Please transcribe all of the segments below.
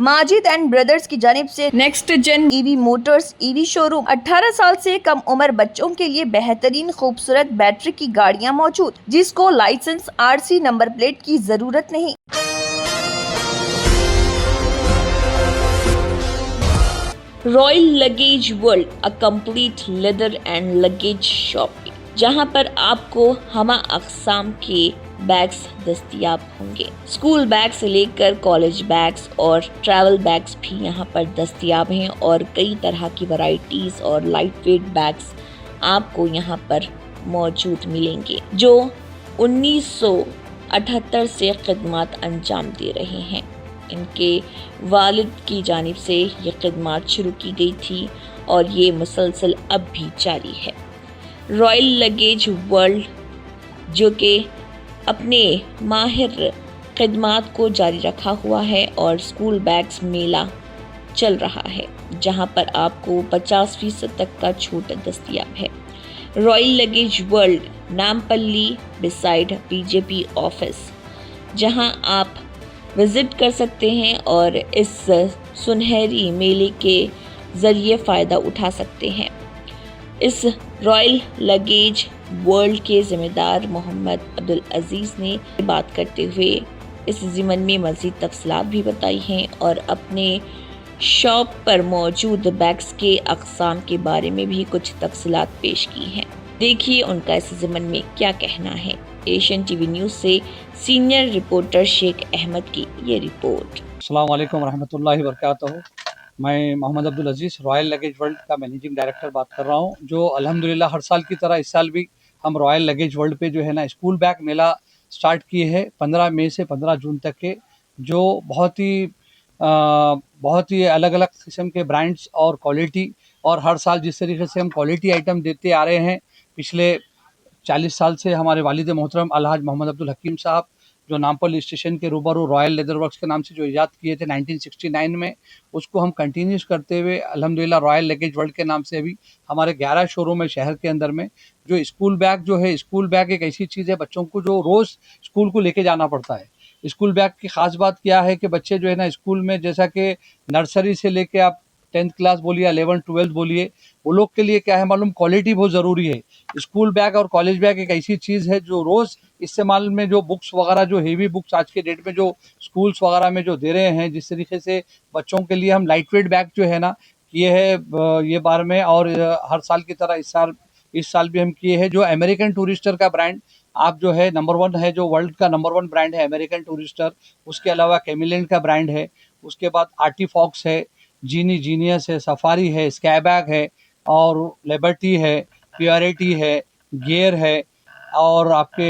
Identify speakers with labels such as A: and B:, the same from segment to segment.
A: Majid and brothers की जानिब से next gen EV motors EV showroom 18 साल से कम उम्र बच्चों के लिए बेहतरीन खूबसूरत बैटरी की गाड़ियां मौजूद, जिसको लाइसेंस आरसी नंबर प्लेट की जरूरत नहीं। Royal luggage world, a complete leather and luggage shop, जहां पर आपको हमा अक़साम के बैग्स दस्तयाब होंगे। स्कूल बैग से लेकर कॉलेज बैग्स और ट्रैवल बैग्स भी यहाँ पर दस्तयाब हैं और कई तरह की वैरायटीज और लाइट वेट बैग्स आपको यहाँ पर मौजूद मिलेंगे, जो 1978 से खिदमत अंजाम दे रहे हैं। इनके वालिद की जानिब से ये खिदमत शुरू की गई थी और ये मुसलसल अब भी जारी है। रॉयल लगेज वर्ल्ड जो कि अपने माहिर खिदमत को जारी रखा हुआ है और स्कूल बैग्स मेला चल रहा है, जहां पर आपको 50% तक का छूट दस्तयाब है। Royal luggage world, Nampally beside BJP office, जहां आप विज़िट कर सकते हैं और इस सुनहरी मेले के ज़रिए फ़ायदा उठा सकते हैं। इस रॉयल लगेज वर्ल्ड के ज़िम्मेदार मोहम्मद अब्दुल अजीज़ ने बात करते हुए इस ज़िमन में मज़ीद तफसीलात भी बताई हैं और अपने शॉप पर मौजूद बैग्स के अक़साम के बारे में भी कुछ तफसीलात पेश की हैं। देखिए उनका इस ज़िमन में क्या कहना है। एशियन टीवी न्यूज़ से सीनियर रिपोर्टर शेख अहमद की ये रिपोर्ट।
B: अस्सलाम वालेकुम रहमतुल्लाहि व बरकातहू। मैं मोहम्मद अब्दुल अजीज़ रॉयल लगेज वर्ल्ड का मैनेजिंग डायरेक्टर बात कर रहा हूँ, जो अल्हम्दुलिल्लाह हर साल की तरह इस साल भी हम रॉयल लगेज वर्ल्ड पे जो है ना स्कूल बैग मेला स्टार्ट किए हैं 15 मई से 15 जून तक के, जो बहुत ही अलग अलग किस्म के ब्रांड्स और क्वालिटी, और हर साल जिस तरीके से हम क्वालिटी आइटम देते आ रहे हैं पिछले 40 साल से, हमारे वालिद मोहतरम अलहाज मोहम्मद अब्दुल हकीम साहब जो नामपल्ली स्टेशन के रूबरू रॉयल लेदर वर्क्स के नाम से जो ईजाद किए थे 1969 में, उसको हम कंटिन्यूस करते हुए अल्हम्दुलिल्लाह रॉयल लगेज वर्ल्ड के नाम से अभी हमारे 11 शोरूम है शहर के अंदर में। जो स्कूल बैग जो है, स्कूल बैग एक ऐसी चीज़ है बच्चों को जो रोज़ स्कूल को लेके जाना पड़ता है। स्कूल बैग की ख़ास बात क्या है कि बच्चे जो है ना स्कूल में, जैसा कि नर्सरी से लेके आप 10th क्लास बोलिए, 11th 12th बोलिए, वो लोग के लिए क्या है मालूम, क्वालिटी बहुत ज़रूरी है। स्कूल बैग और कॉलेज बैग एक ऐसी चीज़ है जो रोज़ इस्तेमाल में, जो बुक्स वगैरह, जो हेवी बुक्स आज के डेट में जो स्कूल्स वगैरह में जो दे रहे हैं, जिस तरीके से बच्चों के लिए हम लाइट वेट बैग जो है ना किए हैं ये बार में, और हर साल की तरह इस साल भी हम किए हैं। जो अमेरिकन टूरिस्टर का ब्रांड आप जो है नंबर 1 है, जो वर्ल्ड का नंबर 1 ब्रांड है अमेरिकन टूरिस्टर। उसके अलावा कैमिलेंट का ब्रांड है, उसके बाद आर्टिफॉक्स है, जीनियस है, सफारी है, स्काईबैग है, और लिबर्टी है, प्योरिटी है, गियर है, और आपके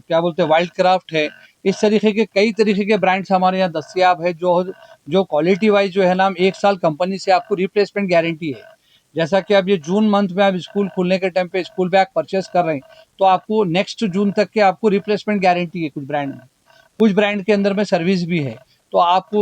B: क्या बोलते हैं वाइल्ड क्राफ्ट है। इस तरीके के कई तरीके के ब्रांड्स हमारे यहाँ दस्तियाब है, जो क्वालिटी वाइज जो है ना, हम 1 साल कंपनी से आपको रिप्लेसमेंट गारंटी है। जैसा कि अब ये जून मंथ में आप स्कूल खुलने के टाइम पे स्कूल बैग परचेस कर रहे हैं, तो आपको नेक्स्ट जून तक के आपको रिप्लेसमेंट गारंटी है कुछ ब्रांड में। कुछ ब्रांड के अंदर में सर्विस भी है। तो आपको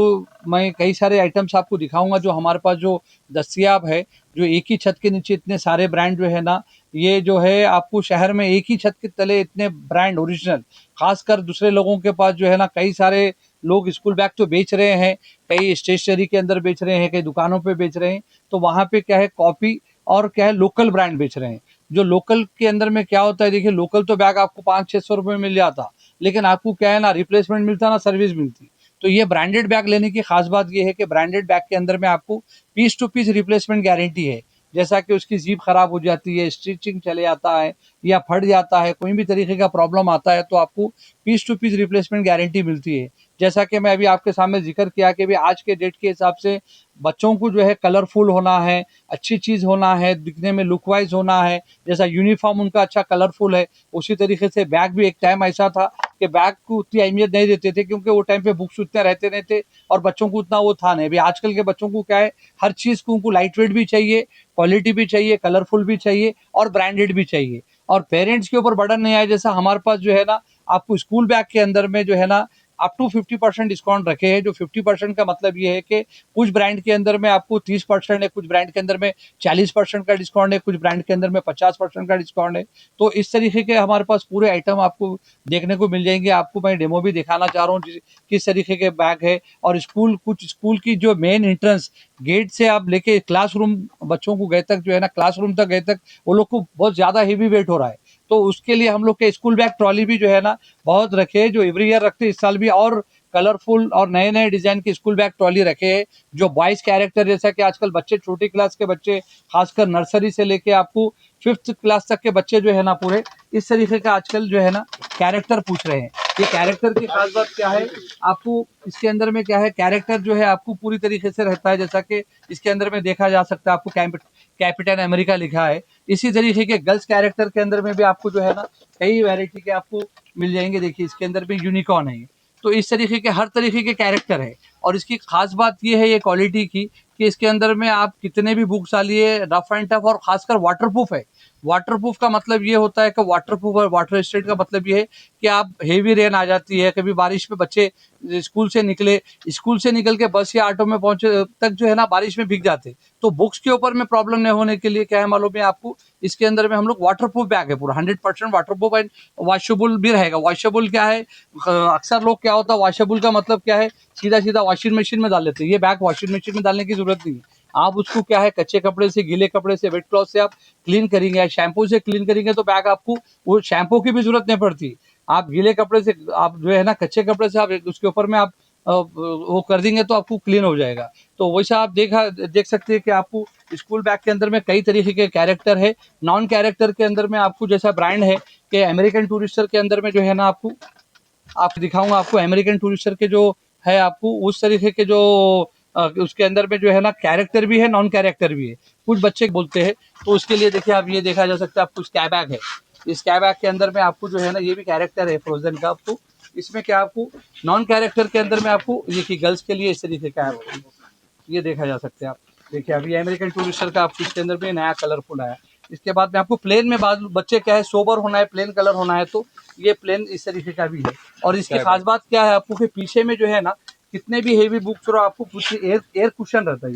B: मैं कई सारे आइटम्स आपको दिखाऊंगा जो हमारे पास जो दस्तियाब है, जो एक ही छत के नीचे इतने सारे ब्रांड जो है ना, ये जो है आपको शहर में एक ही छत के तले इतने ब्रांड ओरिजिनल, खासकर दूसरे लोगों के पास जो है ना, कई सारे लोग स्कूल बैग तो बेच रहे हैं, कई स्टेशनरी के अंदर बेच रहे हैं, कई दुकानों पे बेच रहे हैं, तो वहाँ पे क्या है कॉपी और क्या है लोकल ब्रांड बेच रहे हैं। जो लोकल के अंदर में क्या होता है, देखिए लोकल तो बैग आपको 500-600 रुपये में मिल जाता, लेकिन आपको क्या है ना रिप्लेसमेंट मिलता ना सर्विस मिलती। तो ये ब्रांडेड बैग लेने की खास बात ये है कि ब्रांडेड बैग के अंदर में आपको piece to piece replacement guarantee है। जैसा कि उसकी जीप खराब हो जाती है, स्टिचिंग चले जाता है या फट जाता है, कोई भी तरीके का प्रॉब्लम आता है, तो आपको piece to piece replacement guarantee मिलती है। जैसा कि मैं अभी आपके सामने जिक्र किया कि भी आज के डेट के हिसाब से बच्चों को जो है कलरफुल होना है, अच्छी चीज़ होना है, दिखने में लुक वाइज होना है, जैसा यूनिफॉर्म उनका अच्छा कलरफुल है, उसी तरीके से बैग भी एक टाइम ऐसा था कि बैग को उतनी अहमियत नहीं देते थे, क्योंकि वो टाइम पे बुक्स उतने रहते नहीं थे और बच्चों को उतना वो था नहीं। अभी आजकल के बच्चों को क्या है, हर चीज़ को उनको लाइट वेट भी चाहिए, क्वालिटी भी चाहिए, कलरफुल भी चाहिए और ब्रांडेड भी चाहिए। और पेरेंट्स के ऊपर बर्डन नहीं आए, जैसा हमारे पास जो है ना आपको स्कूल बैग के अंदर में जो है ना अप टू 50% डिस्काउंट रखे हैं। जो 50% का मतलब ये है कि कुछ ब्रांड के अंदर में आपको 30% है, कुछ ब्रांड के अंदर में 40% का डिस्काउंट है, कुछ ब्रांड के अंदर में 50% का डिस्काउंट है। तो इस तरीके के हमारे पास पूरे आइटम आपको देखने को मिल जाएंगे। आपको मैं डेमो भी दिखाना चाह रहा हूँ किस तरीके के बैग है। और कुछ स्कूल की जो मेन एंट्रेंस गेट से आप लेके क्लासरूम बच्चों को गए तक जो है ना, क्लासरूम तक गए तक वो लोग को बहुत ज़्यादा हेवी वेट हो रहा है। तो उसके लिए हम लोग के स्कूल बैग ट्रॉली भी जो है ना बहुत रखे हैं, जो एवरी ईयर रखते हैं। इस साल भी और कलरफुल और नए नए डिजाइन के स्कूल बैग ट्रॉली रखे हैं, जो बॉयज कैरेक्टर, जैसा कि आजकल बच्चे छोटी क्लास के बच्चे खासकर नर्सरी से लेके आपको 5th क्लास तक के बच्चे जो है ना पूरे इस तरीके का आजकल जो है ना कैरेक्टर पूछ रहे हैं। ये कैरेक्टर की खास बात क्या है, आपको इसके अंदर में क्या है, कैरेक्टर जो है आपको पूरी तरीके से रहता है। जैसा कि इसके अंदर में देखा जा सकता है, आपको कैपिटन अमेरिका लिखा है। इसी तरीके के गर्ल्स कैरेक्टर के अंदर में भी आपको जो है ना कई वैरायटी के आपको मिल जाएंगे। देखिए इसके अंदर भी यूनिकॉर्न है। तो इस तरीके के हर तरीके के कैरेक्टर है। और इसकी खास बात ये है ये क्वालिटी की कि इसके अंदर में आप कितने भी बुक्स डालिए, रफ एंड टफ, और खासकर वाटरप्रूफ है। वाटरप्रूफ का मतलब ये होता है कि वाटरप्रूफ और वाटर रेजिस्टेंट का मतलब ये है कि आप हेवी रेन आ जाती है, कभी बारिश में बच्चे स्कूल से निकल के बस या ऑटो में पहुंचे तक जो है ना बारिश में भीग जाते, तो बुक्स के ऊपर में प्रॉब्लम नहीं होने के लिए क्या है मालूम है आपको, इसके अंदर में हम लोग वाटरप्रूफ बैग है पूरा 100% वाटरप्रूफ एंड वॉशेबल भी रहेगा। वॉशेबल क्या है, अक्सर लोग क्या होता है वॉशेबल का मतलब क्या है, सीधा सीधा वॉशिंग मशीन में डाल लेते हैं। ये बैग वॉशिंग मशीन में डालने की जरूरत नहीं है। आप उसको क्या है कच्चे कपड़े से, गीले कपड़े से, वेट क्लॉथ से आप क्लीन करेंगे या शैम्पू से क्लीन करेंगे तो बैग आपको वो शैम्पू की भी जरूरत नहीं पड़ती। आप गीले कपड़े से, आप जो है ना कच्चे कपड़े से आप उसके ऊपर में आप वो कर देंगे तो आपको क्लीन हो जाएगा। तो वैसा आप देख सकते हैं कि आपको स्कूल बैग के अंदर में कई तरीके के कैरेक्टर है। नॉन कैरेक्टर के अंदर में आपको जैसा ब्रांड है कि अमेरिकन टूरिस्टर के अंदर में जो है ना आपको आप दिखाऊंगा, आपको अमेरिकन टूरिस्टर के जो है आपको उस तरीके के जो उसके अंदर में जो है ना कैरेक्टर भी है, नॉन कैरेक्टर भी है। कुछ बच्चे बोलते हैं तो उसके लिए देखिए आप ये देखा जा सकता है, आपको स्कै बैग है। इस स्कै बैग के अंदर में आपको जो है ना ये भी कैरेक्टर है फ्रोजन का। आपको इसमें क्या आपको नॉन कैरेक्टर के अंदर में आपको ये गर्ल्स के लिए इस तरीके का है, ये देखा जा सकता है। आप देखिए अभी अमेरिकन टूरिस्टर का आपको इसके अंदर भी नया कलरफुल आया। इसके बाद में आपको प्लेन में बाद बच्चे क्या है सोबर होना है, प्लेन कलर होना है, तो ये प्लेन इस तरीके का भी है। और इसकी खास बात क्या है आपको कि पीछे में जो है ना कितने भी हेवी बुक्स हो आपको कुछ एयर कुशन रहता है।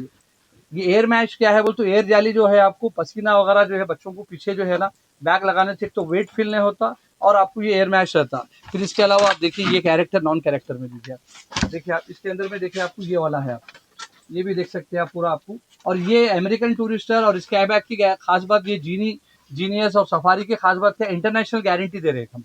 B: ये एयर मैच क्या है बोल तो एयर जाली जो है आपको पसीना वगैरह जो है बच्चों को पीछे जो है ना बैग लगाने से तो वेट फील नहीं होता और आपको ये एयर मैच रहता। फिर इसके अलावा आप देखिए ये कैरेक्टर नॉन कैरेक्टर में दीजिए आप, देखिए आप इसके अंदर में देखिए आपको ये वाला है, आप ये भी देख सकते हैं आप पूरा आपको। और ये अमेरिकन टूरिस्टर और स्कै बैग की खास बात, ये जीनियस और सफारी की खास बात क्या, इंटरनेशनल गारंटी दे रहे हैं हम।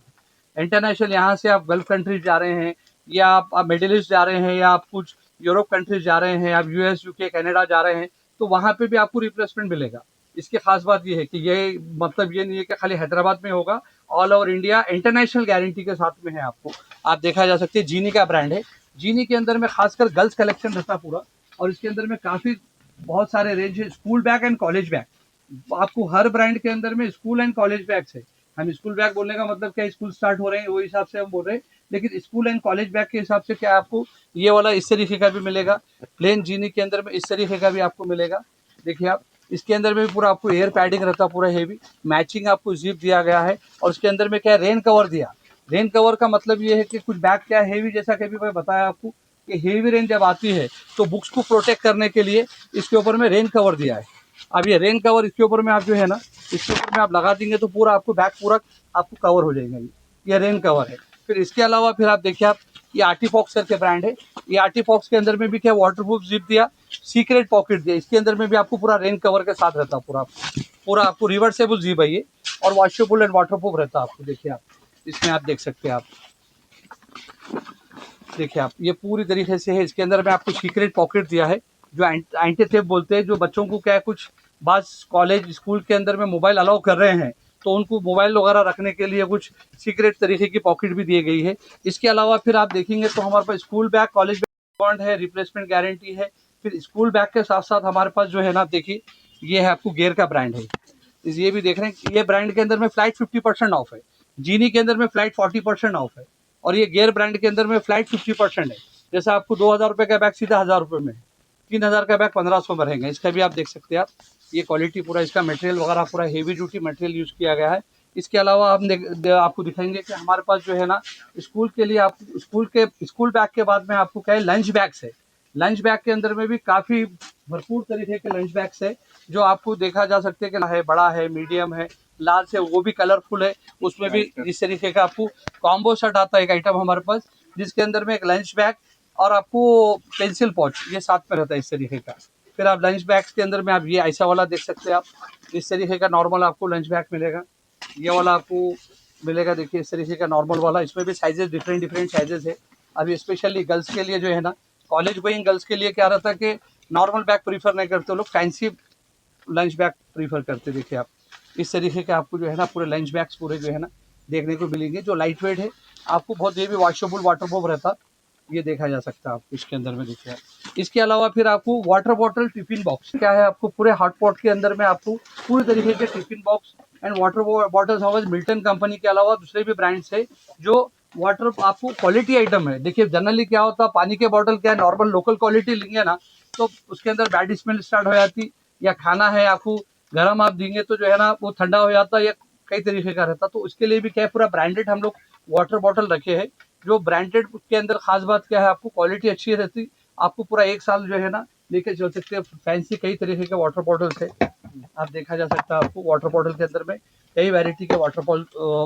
B: इंटरनेशनल, यहाँ से आप गल्फ कंट्रीज जा रहे हैं या आप मिडिल ईस्ट जा रहे हैं या आप कुछ यूरोप कंट्रीज जा रहे हैं, आप यूएस यूके कनाडा जा रहे हैं, तो वहाँ पे भी आपको रिप्लेसमेंट मिलेगा। इसकी खास बात ये है कि ये मतलब ये नहीं है कि खाली हैदराबाद में होगा, all over India international guarantee के साथ में है। आपको आप देखा जा सकते हैं जीनी का ब्रांड है। जीनी के अंदर में खासकर गर्ल्स कलेक्शन रहता है पूरा, और इसके अंदर में काफ़ी बहुत सारे रेंज है। School bag and college bag आपको हर ब्रांड के अंदर में स्कूल एंड कॉलेज बैग्स है। हम स्कूल बैग बोलने का मतलब क्या, स्कूल स्टार्ट हो रहे हैं वो हिसाब से हम बोल रहे हैं, लेकिन स्कूल एंड कॉलेज बैग के हिसाब से क्या आपको ये वाला इस तरीके का भी मिलेगा। प्लेन जीनी के अंदर में इस तरीके का भी आपको मिलेगा। देखिए आप इसके अंदर में भी पूरा आपको एयर पैडिंग रहता है, पूरा हेवी मैचिंग आपको जिप दिया गया है। और उसके अंदर में क्या रेन कवर दिया। रेन कवर का मतलब ये है कि कुछ बैग क्या हेवी, जैसा कि अभी मैं बताया आपको कि हेवी रेन जब आती है तो बुक्स को प्रोटेक्ट करने के लिए इसके ऊपर में रेन कवर दिया है। अब ये रेन कवर इसके ऊपर में आप जो है ना इसके ऊपर में आप लगा देंगे तो पूरा आपको बैग पूरा आपको कवर हो जाएगा। ये रेन कवर है। फिर इसके अलावा फिर आप देखिए आप ये आर्टिफॉक्स करके ब्रांड है। ये आर्टिफॉक्स के अंदर में भी क्या वाटरप्रूफ जिप दिया, सीक्रेट पॉकेट दिया। इसके अंदर में भी आपको पूरा रेन कवर के साथ रहता पूरा आपको रिवर्सेबल जिप है ये, और वॉशेबल एंड वाटरप्रूफ रहता है आपको। देखिए आप इसमें आप देख सकते हैं, आप देखिए आप ये पूरी तरीके से है। इसके अंदर में आपको सीक्रेट पॉकेट दिया है जो एंटी थेफ्ट बोलते हैं। जो बच्चों को क्या है कुछ बस कॉलेज स्कूल के अंदर में मोबाइल अलाउ कर रहे हैं तो उनको मोबाइल वगैरह रखने के लिए कुछ सीक्रेट तरीके की पॉकेट भी दी गई है। इसके अलावा फिर आप देखेंगे तो हमारे पास स्कूल बैग कॉलेज बैग है, रिप्लेसमेंट गारंटी है। फिर स्कूल बैग के साथ साथ हमारे पास जो है ना देखिए ये है आपको गेयर का ब्रांड है। ये भी देख रहे हैं ये ब्रांड के अंदर में फ्लाइट 50% ऑफ है, जीनी के अंदर में फ्लाइट 40% ऑफ है, और ये गेयर ब्रांड के अंदर में फ्लाइट 50% है। जैसा आपको 2000 रुपये का बैग सीधा 1000 रुपये में, 3000 का बैग 1500 में रहेगा। इसका भी आप देख सकते हैं आप ये क्वालिटी पूरा इसका मटेरियल वगैरह पूरा हेवी ड्यूटी मटेरियल यूज़ किया गया है। इसके अलावा हम आपको दिखाएंगे कि हमारे पास जो है ना स्कूल के लिए, आप स्कूल बैग के बाद में आपको क्या है, लंच बैग्स है। लंच बैग के अंदर में भी काफ़ी भरपूर तरीके के लंच बैग्स है, जो आपको देखा जा सकते हैं कि है बड़ा है, मीडियम है, लार्ज है, वो भी कलरफुल है। उसमें भी इस तरीके का आपको कॉम्बो सेट आता है एक आइटम हमारे पास, जिसके अंदर में एक लंच बैग और आपको पेंसिल पॉच ये साथ में रहता है इस तरीके का। फिर आप लंच बैग्स के अंदर में आप ये ऐसा वाला देख सकते हैं, आप इस तरीके का नॉर्मल आपको लंच बैग मिलेगा। ये वाला आपको मिलेगा, देखिए इस तरीके का नॉर्मल वाला। इसमें भी साइजेस डिफरेंट साइजेस है। अभी स्पेशली गर्ल्स के लिए जो है ना, कॉलेज गोइंग गर्ल्स के लिए क्या रहता है कि नॉर्मल बैग प्रीफर नहीं करते लोग, फैंसी लंच बैग प्रीफर करते। देखिए आप इस तरीके के आपको जो है ना पूरे लंच बैग्स पूरे जो है ना देखने को मिलेंगे, जो लाइट वेट है, आपको बहुत, ये भी वॉशेबल वाटरप्रूफ रहता, ये देखा जा सकता है आपको इसके अंदर में। देखिए इसके अलावा फिर आपको वाटर बॉटल, टिफिन बॉक्स क्या है, आपको पूरे हॉट पॉट के अंदर में आपको पूरी तरीके के tiffin box and water bottles हमारे मिल्टन कंपनी के अलावा दूसरे भी ब्रांड्स है जो वाटर आपको क्वालिटी आइटम है। देखिए जनरली क्या होता है, पानी के बॉटल क्या है, नॉर्मल लोकल क्वालिटी लेंगे ना तो उसके अंदर बैड स्मेल स्टार्ट हो जाती, या खाना है आपको गर्म आप देंगे तो जो है ना वो ठंडा हो जाता, या कई तरीके का रहता। तो उसके लिए भी क्या है, पूरा ब्रांडेड हम लोग वाटर बॉटल रखे हैं, जो ब्रांडेड के अंदर खास बात क्या है, आपको क्वालिटी अच्छी रहती, आपको पूरा एक साल जो है ना लेके चल सकते हैं। फैंसी कई तरीके के वाटर बॉटल्स है, आप देखा जा सकता है आपको वाटर बॉटल के अंदर में कई वैरायटी के वाटर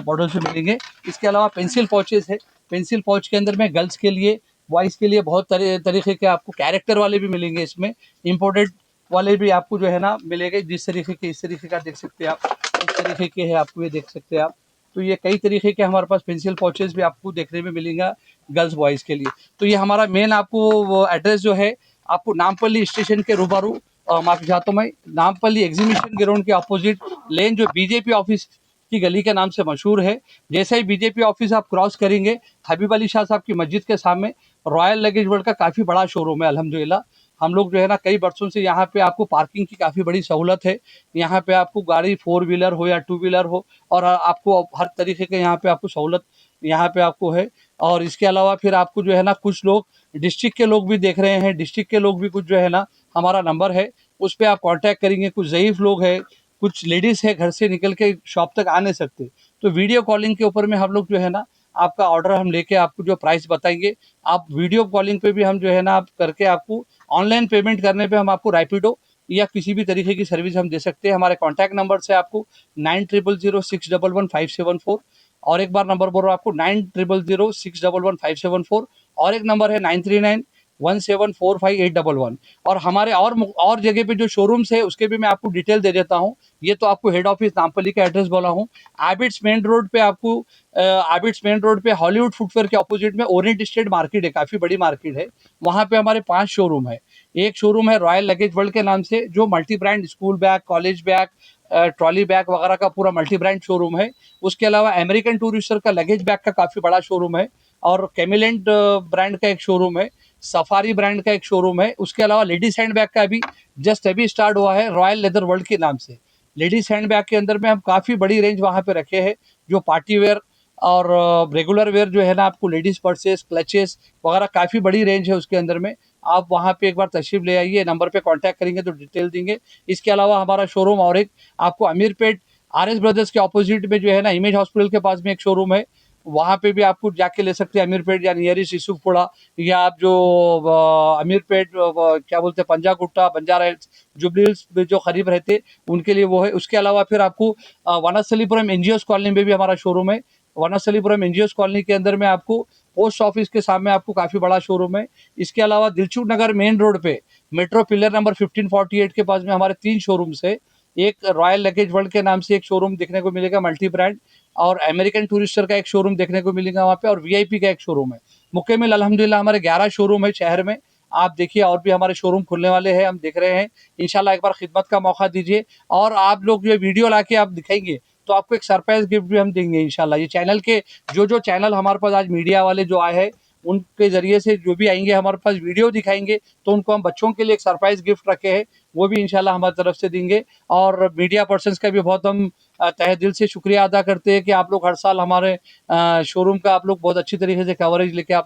B: बॉटल से मिलेंगे। इसके अलावा पेंसिल पॉचेस है, पेंसिल पॉच के अंदर में गर्ल्स के लिए, बॉयज़ के लिए बहुत तरीके के आपको कैरेक्टर वाले भी मिलेंगे, इसमें इम्पोर्टेड वाले भी आपको जो है ना मिलेंगे। जिस तरीके के, इस तरीके का देख सकते हैं आप, इस तरीके के है आपको, ये देख सकते हैं आप। तो ये कई तरीके के हमारे पास पेंसिल पॉचेस भी आपको देखने में मिलेगा गर्ल्स बॉयज़ के लिए। तो ये हमारा मेन आपको एड्रेस जो है, आपको नामपल्ली स्टेशन के रूबरू, माफी चाहता हूँ मैं, नामपल्ली एग्जीबिशन ग्राउंड के अपोजिट लेन, जो बीजेपी ऑफिस की गली के नाम से मशहूर है। जैसे ही बीजेपी ऑफिस आप क्रॉस करेंगे, हबीब अली शाह साहब की मस्जिद के सामने रॉयल लगेज वर्ल्ड का काफ़ी बड़ा शोरूम है। अल्हम्दुलिल्लाह हम लोग जो है ना कई वर्षों से यहाँ पे आपको पार्किंग की काफ़ी बड़ी सहूलत है। यहाँ पे आपको गाड़ी 4 व्हीलर हो या 2 व्हीलर हो, और आपको हर तरीके के यहाँ पे आपको सहूलत यहाँ पे आपको है। और इसके अलावा फिर आपको जो है ना कुछ लोग डिस्ट्रिक्ट के लोग भी देख रहे हैं, डिस्ट्रिक्ट के लोग भी कुछ जो है ना, हमारा नंबर है उस पर आप कांटेक्ट करेंगे। कुछ ज़ईफ़ लोग हैं, कुछ लेडीज़ है, घर से निकल के शॉप तक आ नहीं सकते, तो वीडियो कॉलिंग के ऊपर में हम लोग जो है ना आपका ऑर्डर हम लेके आपको जो प्राइस बताएंगे, आप वीडियो कॉलिंग पे भी हम जो है ना आप करके आपको ऑनलाइन पेमेंट करने पे हम आपको रैपिडो या किसी भी तरीके की सर्विस हम दे सकते हैं। हमारे कॉन्टैक्ट नंबर से आपको 9000611574, और एक बार नंबर बोल रहा हूँ आपको 9000611574, और एक नंबर है 9391745811। और हमारे और जगह पे जो शोरूम्स है उसके भी मैं आपको डिटेल दे देता हूँ। ये तो आपको हेड ऑफिस नामपल्ली का एड्रेस बोला हूँ। आबिड्स मेन रोड पे आपको आबिड्स मेन रोड पे हॉलीवुड फुटवेयर के ऑपोजिट में ओरिएंट स्टेट मार्केट है, काफ़ी बड़ी मार्केट है। वहाँ पे हमारे 5 शोरूम है। एक शोरूम है रॉयल लगेज वर्ल्ड के नाम से, जो multi brand school bag, college bag, trolley bag वगैरह का पूरा मल्टी ब्रांड शोरूम है। उसके अलावा अमेरिकन टूरिस्टर का लगेज बैग का काफ़ी बड़ा शोरूम है, और कैमिलेंट ब्रांड का एक शोरूम है, सफारी ब्रांड का एक शोरूम है। उसके अलावा लेडीज हैंड बैग का भी जस्ट अभी स्टार्ट हुआ है रॉयल लेदर वर्ल्ड के नाम से। लेडीज हैंड बैग के अंदर में हम काफ़ी बड़ी रेंज वहाँ पे रखे हैं, जो पार्टी वेयर और रेगुलर वेयर जो है ना, आपको लेडीज़ पर्सेस, क्लचेस वगैरह काफ़ी बड़ी रेंज है उसके अंदर में। आप वहाँ पे एक बार तशरीफ़ ले आइए, नंबर पे कांटेक्ट करेंगे तो डिटेल देंगे। इसके अलावा हमारा शोरूम और एक आपको अमीरपेट आर एस ब्रदर्स के ऑपोजिट में जो है ना, इमेज हॉस्पिटल के पास में एक शोरूम है, वहाँ पे भी आपको जाके ले सकते हैं। अमीरपेट या नियरेस्ट यूसुफपुरा, या आप जो अमीरपेट क्या बोलते हैं, Panjagutta, Banjara hills, jubilee hills में जो करीब रहते उनके लिए वो है। उसके अलावा फिर आपको वनस्थलीपुरम एनजीओस कॉलोनी में भी हमारा शोरूम है। वनस्थलीपुरम एनजीओस कॉलोनी के अंदर में आपको पोस्ट ऑफिस के सामने आपको काफ़ी बड़ा शोरूम है। इसके अलावा दिलचुख नगर मेन रोड पे मेट्रो पिलर नंबर 1548 के पास में हमारे 3 शोरूम्स है। एक रॉयल लगेज वर्ल्ड के नाम से एक शोरूम देखने को मिलेगा मल्टी ब्रांड, और अमेरिकन टूरिस्टर का एक शोरूम देखने को मिलेगा वहाँ पे, और वीआईपी का एक शोरूम है। मुकम्मल अल्हम्दुलिल्लाह हमारे 11 शोरूम है शहर में। आप देखिए, और भी हमारे शोरूम खुलने वाले हैं, हम देख रहे हैं। इंशाल्लाह एक बार खिदमत का मौका दीजिए, और आप लोग जो वीडियो ला के आप दिखाएंगे तो आपको एक सरप्राइज गिफ्ट भी हम देंगे इंशाल्लाह। ये चैनल के जो चैनल हमारे पास आज मीडिया वाले जो आए हैं, उनके ज़रिए से जो भी आएंगे हमारे पास वीडियो दिखाएंगे, तो उनको हम बच्चों के लिए एक सरप्राइज़ गिफ्ट रखे हैं, वो भी इंशाल्लाह हमारी तरफ से देंगे। और मीडिया पर्सन्स का भी बहुत हम तहे दिल से शुक्रिया अदा करते हैं कि आप लोग हर साल हमारे शोरूम का आप लोग बहुत अच्छी तरीके से कवरेज लेके आप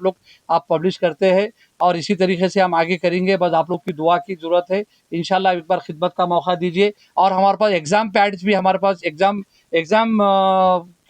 B: पब्लिश करते हैं, और इसी तरीके से हम आगे करेंगे। बस आप लोग की दुआ की ज़रूरत है। इंशाल्लाह एक बार खिदमत का मौका दीजिए। और हमारे पास एग्ज़ाम पैड्स भी, हमारे पास एग्ज़ाम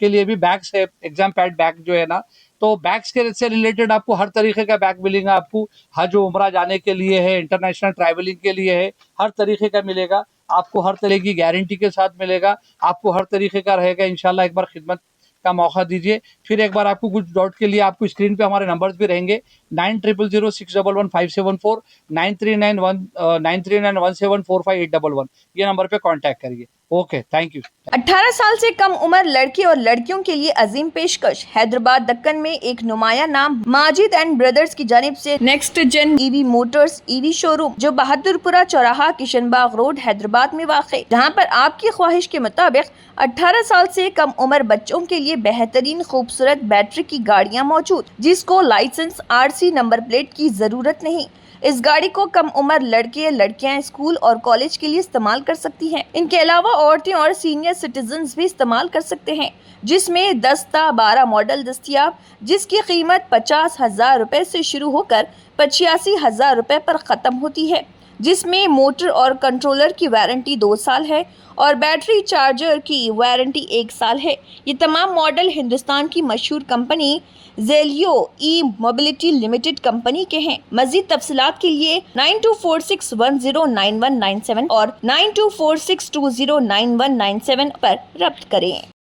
B: के लिए भी बैग्स है, एग्ज़ाम पैड बैग जो है ना, तो बैग्स के से रिलेटेड आपको हर तरीके का बैग मिलेगा। आपको हज उम्रा जाने के लिए है, इंटरनेशनल ट्रैवलिंग के लिए है, हर तरीके का मिलेगा। आपको हर तरह की गारंटी के साथ मिलेगा, आपको हर तरीके का रहेगा। इंशाल्लाह एक बार खिदमत का मौका दीजिए। फिर एक बार आपको कुछ डाउट के लिए आपको स्क्रीन पे हमारे नंबर्स भी रहेंगे, 9000611574, 9391174581, ये नंबर पे कांटेक्ट करिए। Okay, thank you.
C: 18 साल से कम उम्र लड़के और लड़कियों के लिए अजीम पेशकश। हैदराबाद दक्कन में एक नुमाया नाम माजिद एंड ब्रदर्स की जानिब से next gen EV motors EV showroom, जो बहादुरपुरा चौराहा किशनबाग रोड हैदराबाद में वाक़, जहां पर आपकी ख्वाहिश के मुताबिक 18 साल से कम उम्र बच्चों के लिए बेहतरीन खूबसूरत बैटरी की गाड़ियां मौजूद, जिसको लाइसेंस RC नंबर प्लेट की जरूरत नहीं। इस गाड़ी को कम उम्र लड़के लड़कियां स्कूल और कॉलेज के लिए इस्तेमाल कर सकती हैं। इनके अलावा औरतें और सीनियर सिटीजन्स भी इस्तेमाल कर सकते हैं, जिसमें 10-12 मॉडल दस्तियाब, जिसकी कीमत 50,000 रुपए से शुरू होकर 85,000 रुपए पर ख़त्म होती है, जिसमें मोटर और कंट्रोलर की वारंटी 2 साल है और बैटरी चार्जर की वारंटी 1 साल है। ये तमाम मॉडल हिंदुस्तान की मशहूर कंपनी जेलियो ई मोबिलिटी लिमिटेड कंपनी के हैं। मज़ीद तफसीलात के लिए 9246109197 और 9246209197 पर रब्त करें।